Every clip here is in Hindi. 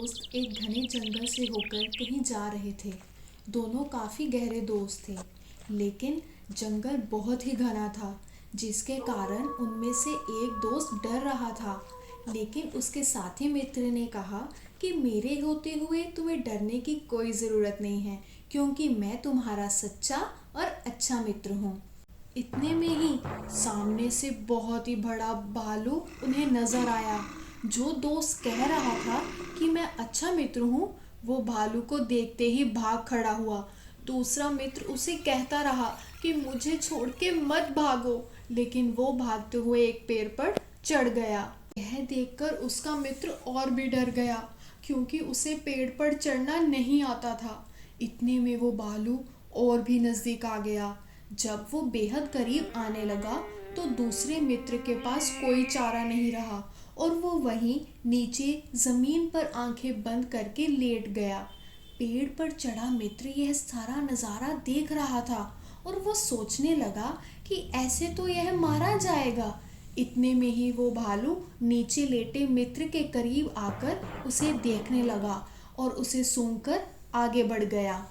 दोस्त एक घने जंगल से होकर कहीं जा रहे थे। दोनों काफ़ी गहरे दोस्त थे, लेकिन जंगल बहुत ही घना था, जिसके कारण उनमें से एक दोस्त डर रहा था। लेकिन उसके साथी मित्र ने कहा कि मेरे होते हुए तुम्हें डरने की कोई ज़रूरत नहीं है, क्योंकि मैं तुम्हारा सच्चा और अच्छा मित्र हूँ। इतने में ही सामने से बहुत ही बड़ा भालू उन्हें नजर आया। जो दोस्त कह रहा था कि मैं अच्छा मित्र हूँ, वो भालू को देखते ही भाग खड़ा हुआ। दूसरा मित्र उसे कहता रहा कि मुझे छोड़ के मत भागो, लेकिन वो भागते हुए एक पेड़ पर चढ़ गया। यह देखकर उसका मित्र और भी डर गया, क्योंकि उसे पेड़ पर चढ़ना नहीं आता था। इतने में वो भालू और भी नजदीक आ गया। जब वो बेहद करीब आने लगा तो दूसरे मित्र के पास कोई चारा नहीं रहा और वो वहीं नीचे जमीन पर आंखें बंद करके लेट गया। पेड़ पर चढ़ा मित्र यह सारा नज़ारा देख रहा था और वो सोचने लगा कि ऐसे तो यह मारा जाएगा। इतने में ही वो भालू नीचे लेटे मित्र के करीब आकर उसे देखने लगा और उसे सूंघकर आगे बढ़ गया।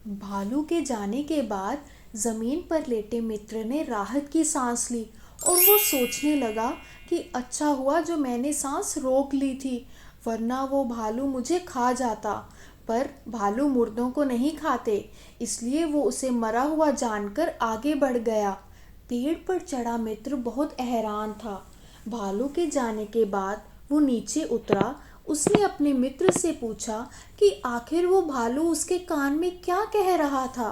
भालू के जाने के बाद जमीन पर लेटे मित्र ने राहत की सांस ली और वो सोचने लगा कि अच्छा हुआ जो मैंने सांस रोक ली थी, वरना वो भालू मुझे खा जाता। पर भालू मुर्दों को नहीं खाते, इसलिए वो उसे मरा हुआ जानकर आगे बढ़ गया। पेड़ पर चढ़ा मित्र बहुत हैरान था। भालू के जाने के बाद वो नीचे उतरा। उसने अपने मित्र से पूछा कि आखिर वो भालू उसके कान में क्या कह रहा था।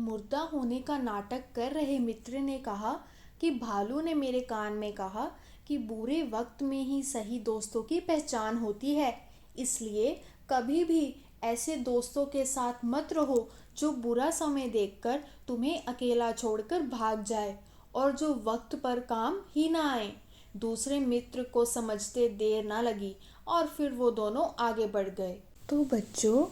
मुर्दा होने का नाटक कर रहे मित्र ने कहा कि भालू ने मेरे कान में कहा कि बुरे वक्त में ही सही दोस्तों की पहचान होती है, इसलिए कभी भी ऐसे दोस्तों के साथ मत रहो जो बुरा समय देखकर तुम्हें अकेला छोड़कर भाग जाए और जो वक्त पर काम ही ना आए। दूसरे मित्र को समझते देर ना लगी और फिर वो दोनों आगे बढ़ गए। तो बच्चों,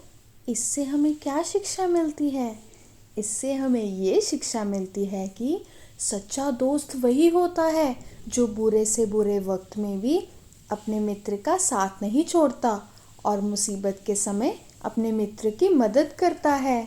इससे हमें क्या शिक्षा मिलती है? इससे हमें ये शिक्षा मिलती है कि सच्चा दोस्त वही होता है जो बुरे से बुरे वक्त में भी अपने मित्र का साथ नहीं छोड़ता और मुसीबत के समय अपने मित्र की मदद करता है।